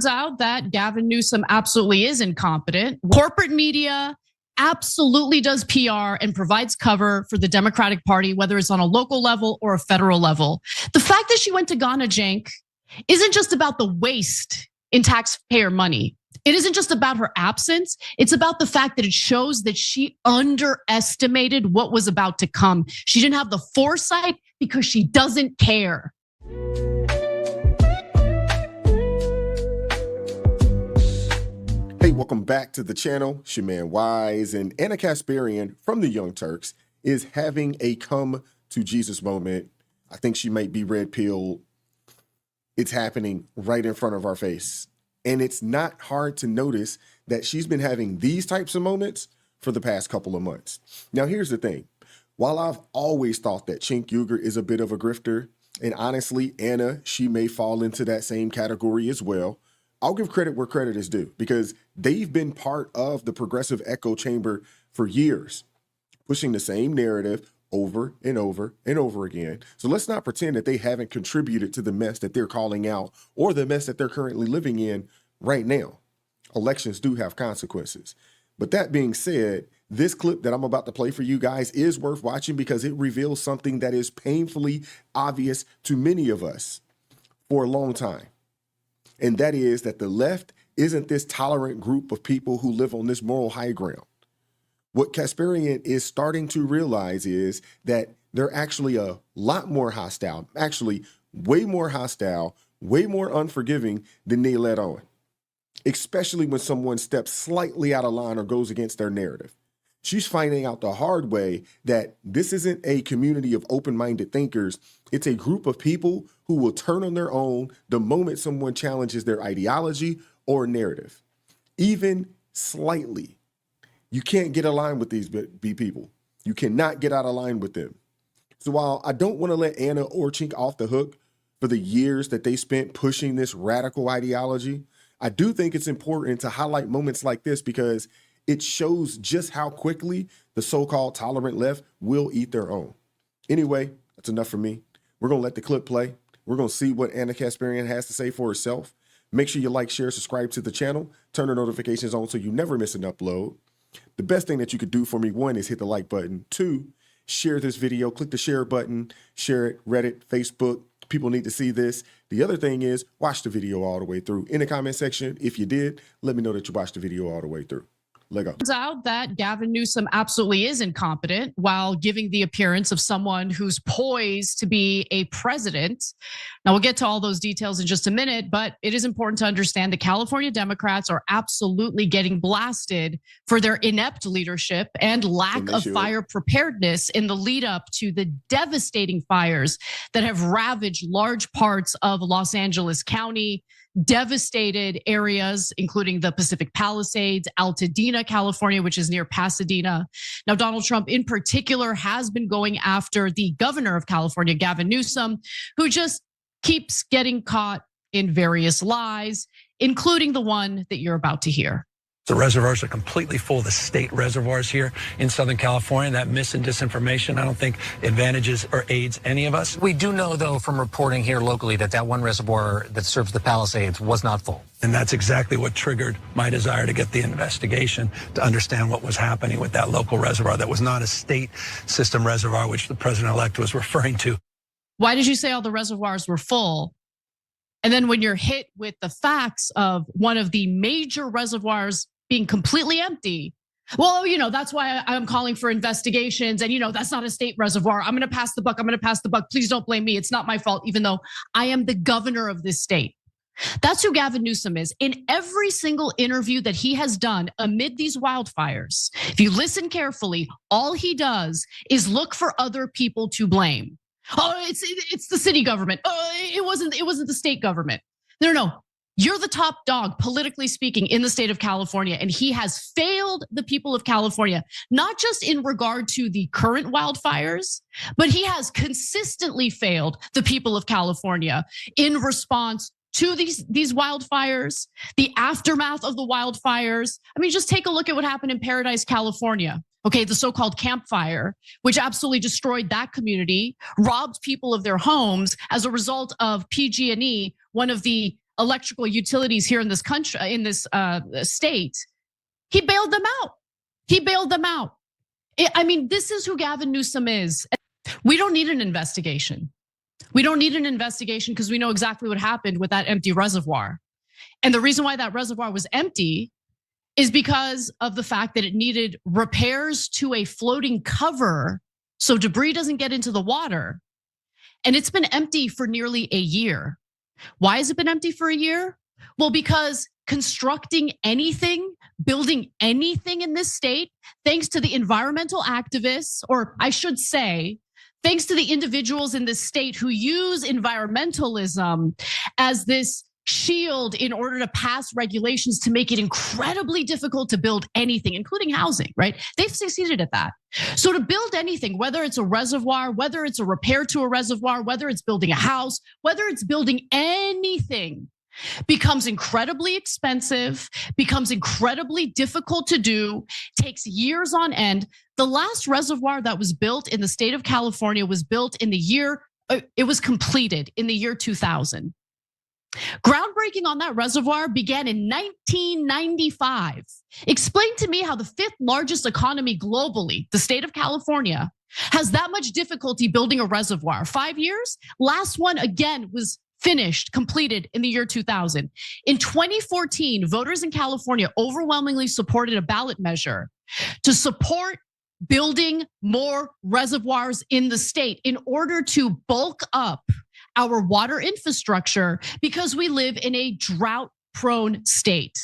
Out that Gavin Newsom absolutely is incompetent. Corporate media absolutely does PR and provides cover for the Democratic Party, whether it's on a local level or a federal level. The fact that she went to Ghana Jank isn't just about the waste in taxpayer money. It isn't just about her absence. It's about the fact that it shows that she underestimated what was about to come. She didn't have the foresight because she doesn't care. Hey, welcome back to the channel. It's your man Wise, and Anna Kasparian from the Young Turks is having a come to Jesus moment. I think she might be red pilled. It's happening right in front of our face. And it's not hard to notice that she's been having these types of moments for the past couple of months. Now, here's the thing. While I've always thought that Cenk Uygur is a bit of a grifter, and honestly, Anna, she may fall into that same category as well, I'll give credit where credit is due because they've been part of the progressive echo chamber for years, pushing the same narrative over and over and over again. So let's not pretend that they haven't contributed to the mess that they're calling out or the mess that they're currently living in right now. Elections do have consequences. But that being said, this clip that I'm about to play for you guys is worth watching because it reveals something that is painfully obvious to many of us for a long time. And that is that the left isn't this tolerant group of people who live on this moral high ground. What Kasparian is starting to realize is that they're actually a lot more hostile, actually way more hostile, way more unforgiving than they let on, especially when someone steps slightly out of line or goes against their narrative. She's finding out the hard way that this isn't a community of open-minded thinkers. It's a group of people who will turn on their own the moment someone challenges their ideology or narrative, even slightly. You can't get aligned with these people. You cannot get out of line with them. So while I don't want to let Anna or Cenk off the hook for the years that they spent pushing this radical ideology, I do think it's important to highlight moments like this because it shows just how quickly the so-called tolerant left will eat their own. Anyway, that's enough for me. We're going to let the clip play. We're going to see what Anna Kasparian has to say for herself. Make sure you like, share, subscribe to the channel, turn the notifications on so you never miss an upload. The best thing that you could do for me, one, is hit the like button. Two, share this video, click the share button, share it, Reddit, Facebook. People need to see this. The other thing is watch the video all the way through. In the comment section, if you did, let me know that you watched the video all the way through. Turns out that Gavin Newsom absolutely is incompetent while giving the appearance of someone who's poised to be a president. Now, we'll get to all those details in just a minute, but it is important to understand that California Democrats are absolutely getting blasted for their inept leadership and lack of fire preparedness in the lead up to the devastating fires that have ravaged large parts of Los Angeles County, devastated areas, including the Pacific Palisades, Altadena, California, which is near Pasadena. Now, Donald Trump in particular has been going after the governor of California, Gavin Newsom, who just keeps getting caught in various lies, including the one that you're about to hear. The reservoirs are completely full, the state reservoirs here in Southern California. That mis and disinformation, I don't think advantages or aids any of us. We do know, though, from reporting here locally that one reservoir that serves the Palisades was not full. And that's exactly what triggered my desire to get the investigation to understand what was happening with that local reservoir that was not a state system reservoir, which the president-elect was referring to. Why did you say all the reservoirs were full? And then when you're hit with the facts of one of the major reservoirs being completely empty, well, that's why I'm calling for investigations. And that's not a state reservoir. I'm gonna pass the buck. I'm gonna pass the buck. Please don't blame me. It's not my fault, even though I am the governor of this state. That's who Gavin Newsom is. In every single interview that he has done amid these wildfires, if you listen carefully, all he does is look for other people to blame. Oh, it's the city government. Oh, it wasn't the state government. No. You're the top dog, politically speaking, in the state of California, and he has failed the people of California, not just in regard to the current wildfires, but he has consistently failed the people of California in response to these wildfires, the aftermath of the wildfires. I mean, just take a look at what happened in Paradise, California. Okay, the so-called Camp Fire, which absolutely destroyed that community, robbed people of their homes as a result of PG&E, one of the electrical utilities here in this country, in this state, he bailed them out. He bailed them out. I mean, this is who Gavin Newsom is. We don't need an investigation. We don't need an investigation because we know exactly what happened with that empty reservoir. And the reason why that reservoir was empty is because of the fact that it needed repairs to a floating cover so debris doesn't get into the water. And it's been empty for nearly a year. Why has it been empty for a year? Well, because constructing anything, building anything in this state, thanks to the environmental activists, or I should say, thanks to the individuals in this state who use environmentalism as this shield in order to pass regulations to make it incredibly difficult to build anything, including housing, right? They've succeeded at that. So to build anything, whether it's a reservoir, whether it's a repair to a reservoir, whether it's building a house, whether it's building anything, becomes incredibly expensive, becomes incredibly difficult to do, takes years on end. The last reservoir that was built in the state of California was built in the year, it was completed in the year 2000. Groundbreaking on that reservoir began in 1995. Explain to me how the 5th largest economy globally, the state of California, has that much difficulty building a reservoir. 5 years? Last one again was finished, completed in the year 2000. In 2014, voters in California overwhelmingly supported a ballot measure to support building more reservoirs in the state in order to bulk up our water infrastructure because we live in a drought-prone state.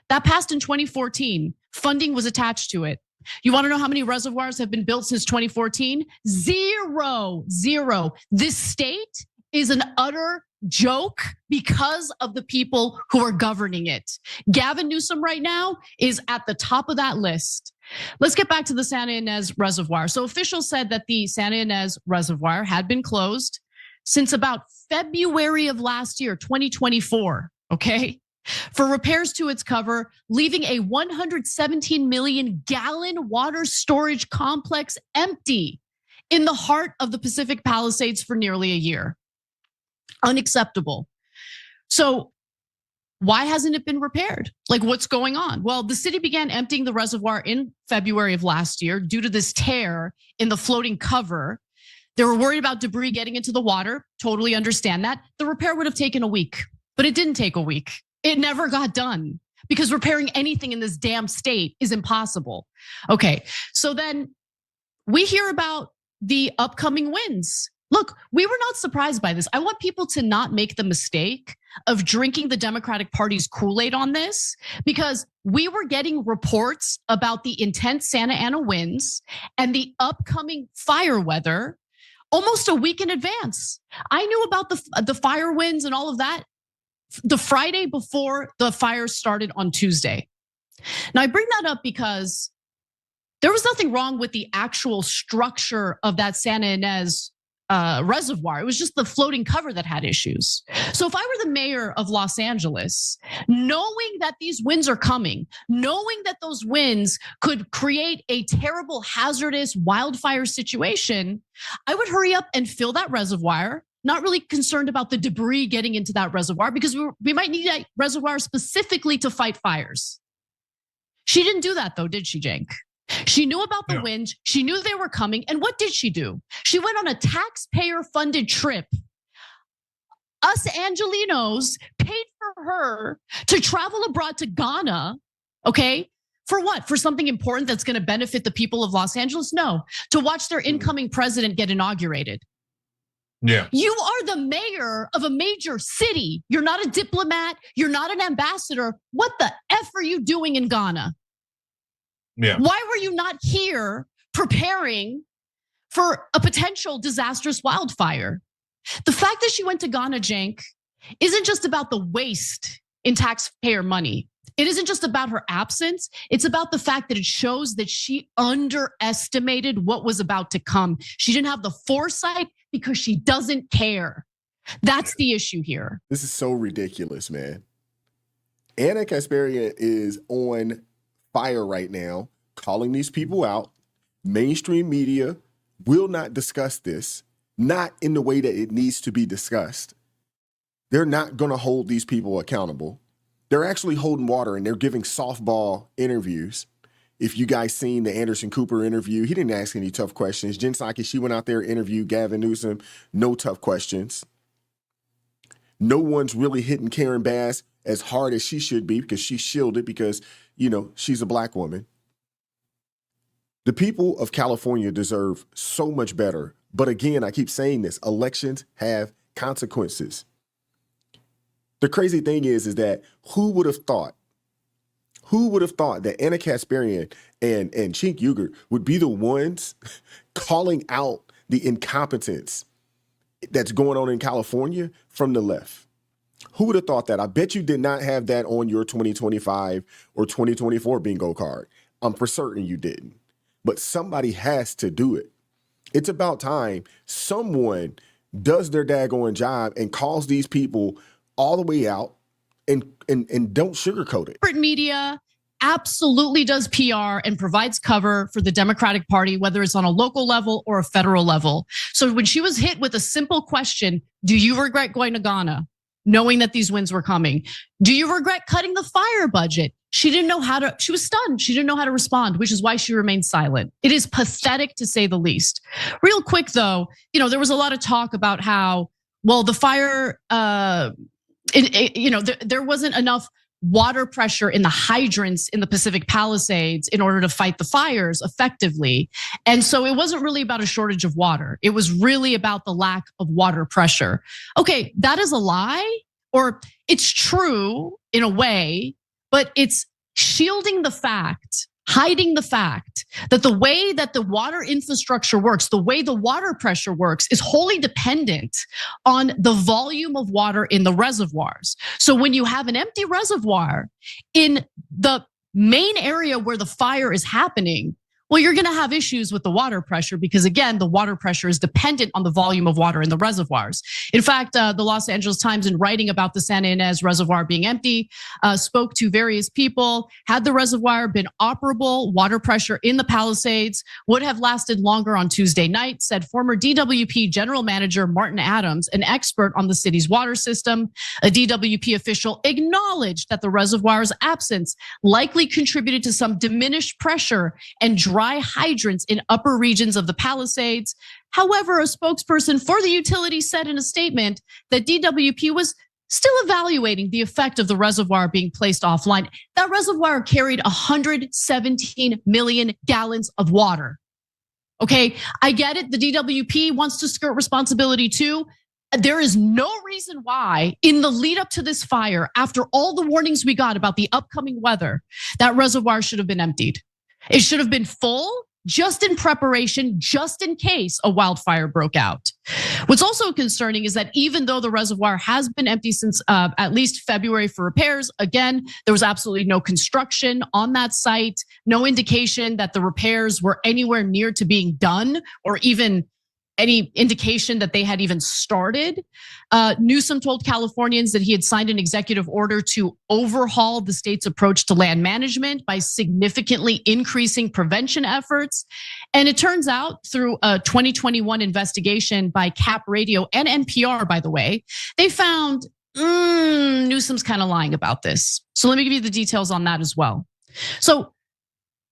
That passed in 2014. Funding was attached to it. You want to know how many reservoirs have been built since 2014? Zero. This state is an utter joke because of the people who are governing it. Gavin Newsom right now is at the top of that list. Let's get back to the Santa Ynez Reservoir. So officials said that the Santa Ynez Reservoir had been closed since about February of last year, 2024, okay? For repairs to its cover, leaving a 117 million gallon water storage complex empty in the heart of the Pacific Palisades for nearly a year. Unacceptable. So why hasn't it been repaired? Like, what's going on? Well, the city began emptying the reservoir in February of last year due to this tear in the floating cover. They were worried about debris getting into the water. Totally understand that. The repair would have taken a week, but it didn't take a week. It never got done because repairing anything in this damn state is impossible. Okay, so then we hear about the upcoming wins. Look, we were not surprised by this. I want people to not make the mistake of drinking the Democratic Party's Kool-Aid on this, because we were getting reports about the intense Santa Ana winds and the upcoming fire weather almost a week in advance. I knew about the fire winds and all of that the Friday before the fire started on Tuesday. Now I bring that up because there was nothing wrong with the actual structure of that Santa Ynez reservoir. It was just the floating cover that had issues. So if I were the mayor of Los Angeles, knowing that these winds are coming, knowing that those winds could create a terrible, hazardous wildfire situation, I would hurry up and fill that reservoir. Not really concerned about the debris getting into that reservoir because we might need that reservoir specifically to fight fires. She didn't do that though, did she, Cenk? She knew about the winds. She knew they were coming. And what did she do? She went on a taxpayer-funded trip. Us Angelinos paid for her to travel abroad to Ghana, okay? For what? For something important that's gonna benefit the people of Los Angeles? No, to watch their incoming president get inaugurated. Yeah. You are the mayor of a major city. You're not a diplomat. You're not an ambassador. What the F are you doing in Ghana? Yeah. Why were you not here preparing for a potential disastrous wildfire? The fact that she went to Ghana, Cenk, isn't just about the waste in taxpayer money. It isn't just about her absence. It's about the fact that it shows that she underestimated what was about to come. She didn't have the foresight because she doesn't care. That's the issue here. This is so ridiculous, man. Ana Kasparian is on fire right now, calling these people out. Mainstream media will not discuss this, not in the way that it needs to be discussed. They're not going to hold these people accountable. They're actually holding water and they're giving softball interviews. If you guys seen the Anderson Cooper interview, he didn't ask any tough questions. Jen Psaki, she went out there, interviewed Gavin Newsom, no tough questions. No one's really hitting Karen Bass as hard as she should be because she's shielded because, she's a black woman. The people of California deserve so much better. But again, I keep saying this, elections have consequences. The crazy thing is that who would have thought that Anna Kasparian and Chink Uygur would be the ones calling out the incompetence that's going on in California from the left? Who would have thought that? I bet you did not have that on your 2025 or 2024 bingo card. I'm for certain you didn't. But somebody has to do it. It's about time someone does their daggone job and calls these people all the way out and don't sugarcoat it. Corporate media absolutely does PR and provides cover for the Democratic Party, whether it's on a local level or a federal level. So when she was hit with a simple question, do you regret going to Ghana, knowing that these wins were coming? Do you regret cutting the fire budget? She was stunned. She didn't know how to respond, which is why she remained silent. It is pathetic to say the least. Real quick though, there was a lot of talk about how, well, the fire, there wasn't enough water pressure in the hydrants in the Pacific Palisades in order to fight the fires effectively. And so it wasn't really about a shortage of water. It was really about the lack of water pressure. Okay, that is a lie, or it's true in a way, but it's shielding the fact, hiding the fact that the way that the water infrastructure works, the way the water pressure works is wholly dependent on the volume of water in the reservoirs. So when you have an empty reservoir in the main area where the fire is happening, well, you're gonna have issues with the water pressure because again, the water pressure is dependent on the volume of water in the reservoirs. In fact, the Los Angeles Times, in writing about the Santa Ynez Reservoir being empty, spoke to various people. Had the reservoir been operable, water pressure in the Palisades would have lasted longer on Tuesday night, said former DWP General Manager Martin Adams, an expert on the city's water system. A DWP official acknowledged that the reservoir's absence likely contributed to some diminished pressure and dry hydrants in upper regions of the Palisades. However, a spokesperson for the utility said in a statement that DWP was still evaluating the effect of the reservoir being placed offline. That reservoir carried 117 million gallons of water. Okay, I get it. The DWP wants to skirt responsibility too. There is no reason why in the lead up to this fire, after all the warnings we got about the upcoming weather, that reservoir should have been emptied. It should have been full, just in preparation, just in case a wildfire broke out. What's also concerning is that even though the reservoir has been empty since at least February for repairs, again, there was absolutely no construction on that site, no indication that the repairs were anywhere near to being done or even any indication that they had even started. Newsom told Californians that he had signed an executive order to overhaul the state's approach to land management by significantly increasing prevention efforts. And it turns out through a 2021 investigation by Cap Radio and NPR, by the way, they found Newsom's kind of lying about this. So let me give you the details on that as well. So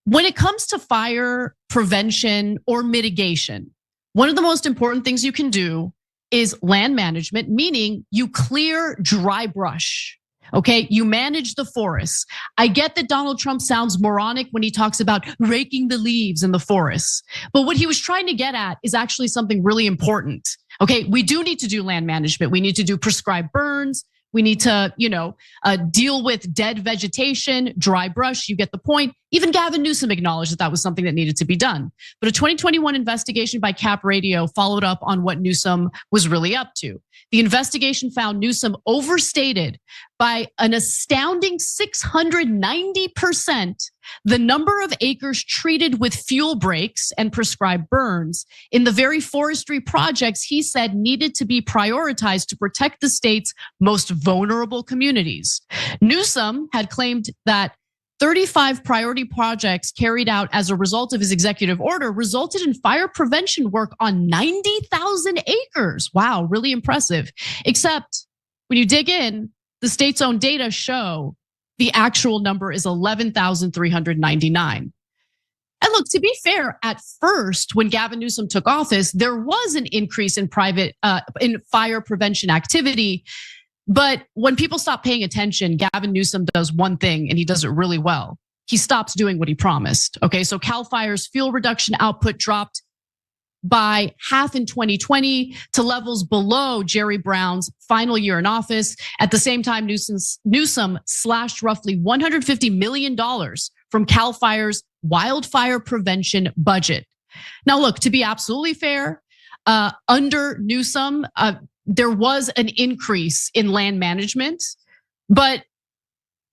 when it comes to fire prevention or mitigation, one of the most important things you can do is land management, meaning you clear dry brush. Okay, you manage the forests. I get that Donald Trump sounds moronic when he talks about raking the leaves in the forests. But what he was trying to get at is actually something really important. Okay, we do need to do land management. We need to do prescribed burns. We need to, deal with dead vegetation, dry brush, you get the point. Even Gavin Newsom acknowledged that that was something that needed to be done. But a 2021 investigation by Cap Radio followed up on what Newsom was really up to. The investigation found Newsom overstated by an astounding 690% the number of acres treated with fuel breaks and prescribed burns in the very forestry projects he said needed to be prioritized to protect the state's most vulnerable communities. Newsom had claimed that 35 priority projects carried out as a result of his executive order resulted in fire prevention work on 90,000 acres. Wow, really impressive. Except when you dig in, the state's own data show the actual number is 11,399. And look, to be fair, at first, when Gavin Newsom took office, there was an increase in in fire prevention activity. But when people stop paying attention, Gavin Newsom does one thing and he does it really well. He stops doing what he promised. Okay, so Cal Fire's fuel reduction output dropped by half in 2020 to levels below Jerry Brown's final year in office. At the same time, Newsom slashed roughly $150 million from Cal Fire's wildfire prevention budget. Now, look, to be absolutely fair, under Newsom, there was an increase in land management, but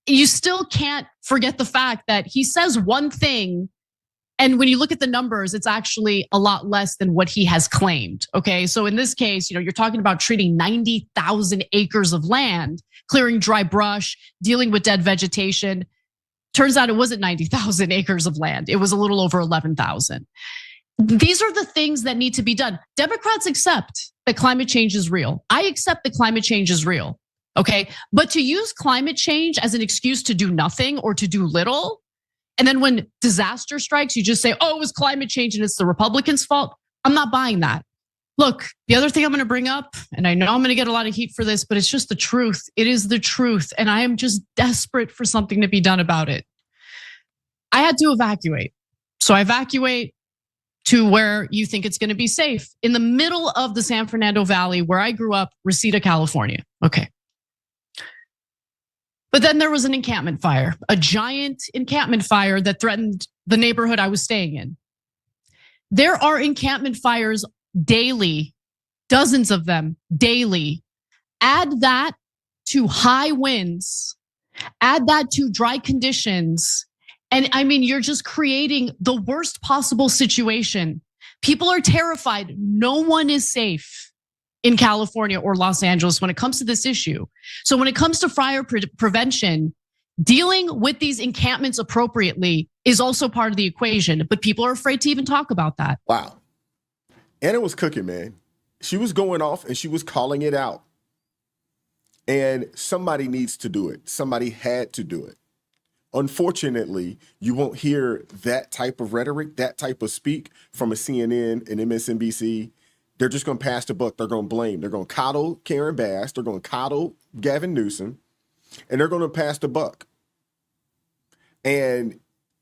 you still can't forget the fact that he says one thing, and when you look at the numbers, it's actually a lot less than what he has claimed. Okay, so in this case, you're talking about treating 90,000 acres of land, clearing dry brush, dealing with dead vegetation. Turns out it wasn't 90,000 acres of land. It was a little over 11,000. These are the things that need to be done. Democrats accept that climate change is real. I accept that climate change is real, okay? But to use climate change as an excuse to do nothing or to do little, and then when disaster strikes, you just say, oh, it was climate change and it's the Republicans' fault. I'm not buying that. Look, the other thing I'm gonna bring up, and I know I'm gonna get a lot of heat for this, but it's just the truth. It is the truth, and I am just desperate for something to be done about it. I had to evacuate. So I evacuate to where you think it's gonna be safe, in the middle of the San Fernando Valley where I grew up, Reseda, California. Okay. But then there was an encampment fire, a giant encampment fire that threatened the neighborhood I was staying in. There are encampment fires daily, dozens of them daily. Add that to high winds, add that to dry conditions. And I mean, you're just creating the worst possible situation. People are terrified. No one is safe in California or Los Angeles when it comes to this issue. So when it comes to fire prevention, dealing with these encampments appropriately is also part of the equation, but people are afraid to even talk about that. Wow. Anna was cooking, man. She was going off and she was calling it out. And somebody needs to do it. Somebody had to do it. Unfortunately, you won't hear that type of rhetoric, that type of speak from a CNN and MSNBC. They're just going to pass the buck. They're going to blame. They're going to coddle Karen Bass. They're going to coddle Gavin Newsom. And they're going to pass the buck. And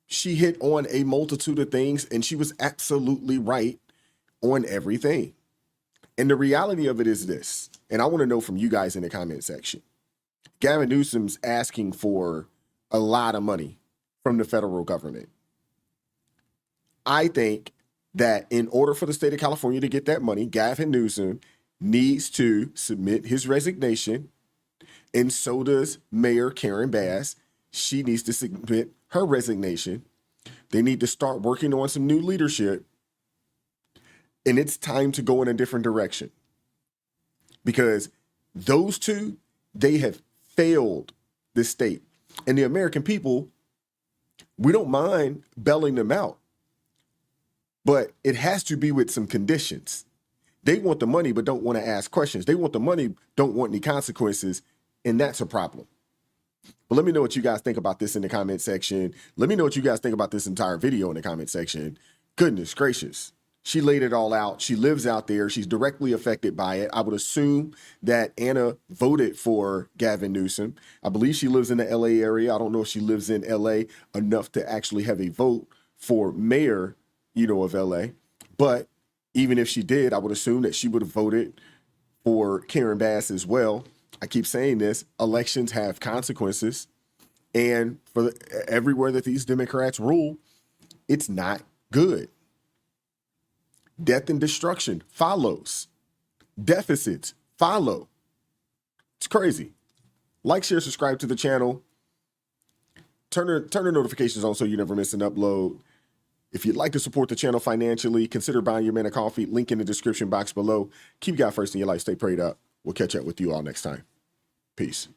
she hit on a multitude of things, and she was absolutely right on everything. And the reality of it is this, and I want to know from you guys in the comment section. Gavin Newsom's asking for a lot of money from the federal government. I think that in order for the state of California to get that money, Gavin Newsom needs to submit his resignation, and so does Mayor Karen Bass. She needs to submit her resignation. They need to start working on some new leadership, and it's time to go in a different direction. Because those two, they have failed this state. And the American people, we don't mind bailing them out. But it has to be with some conditions. They want the money, but don't want to ask questions. They want the money, don't want any consequences, and that's a problem. But let me know what you guys think about this in the comment section. Let me know what you guys think about this entire video in the comment section. Goodness gracious. She laid it all out. She lives out there. She's directly affected by it. I would assume that Anna voted for Gavin Newsom. I believe she lives in the LA area. I don't know if she lives in LA enough to actually have a vote for mayor, of LA. But even if she did, I would assume that she would have voted for Karen Bass as well. I keep saying this, elections have consequences. And for everywhere that these Democrats rule, it's not good. Death and destruction follows. Deficits follow. It's crazy. Like, share, subscribe to the channel. Turn the notifications on so you never miss an upload. If you'd like to support the channel financially, consider buying your man a coffee. Link in the description box below. Keep God first in your life. Stay prayed up. We'll catch up with you all next time. Peace.